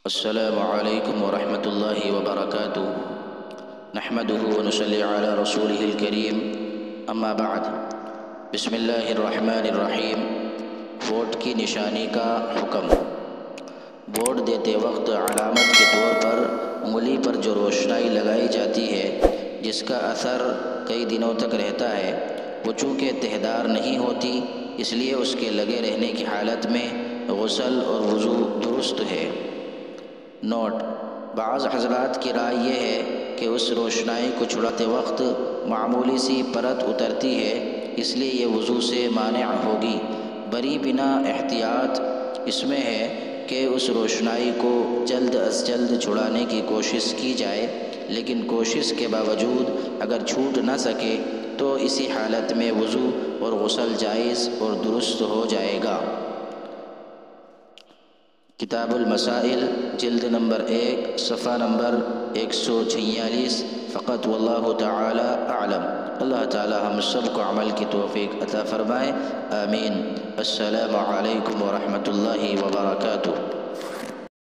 السلام علیکم ورحمۃ اللہ وبرکاتہ نحمده ونصلی علی رسوله الکریم اما بعد بسم اللہ الرحمن الرحیم ووٹ کی نشانی کا حکم۔ ووٹ دیتے وقت علامت کے طور پر انگلی پر جو روشنائی لگائی جاتی ہے جس کا اثر کئی دنوں تک رہتا ہے، وہ چونکہ تہدار نہیں ہوتی، اس لیے اس کے لگے رہنے کی حالت میں غسل اور وضو درست ہے۔ نوٹ: بعض حضرات کی رائے یہ ہے کہ اس روشنائی کو چھڑاتے وقت معمولی سی پرت اترتی ہے، اس لیے یہ وضو سے مانع ہوگی۔ بری بنا احتیاط اس میں ہے کہ اس روشنائی کو جلد از جلد چھڑانے کی کوشش کی جائے، لیکن کوشش کے باوجود اگر چھوٹ نہ سکے تو اسی حالت میں وضو اور غسل جائز اور درست ہو جائے گا۔ کتاب المسائل جلد نمبر 1 صفحہ نمبر 146۔ فقط واللہ تعالی اعلم۔ اللہ تعالی ہم سب کو عمل کی توفیق عطا فرمائے، آمین۔ السلام علیکم ورحمۃ اللہ وبرکاتہ۔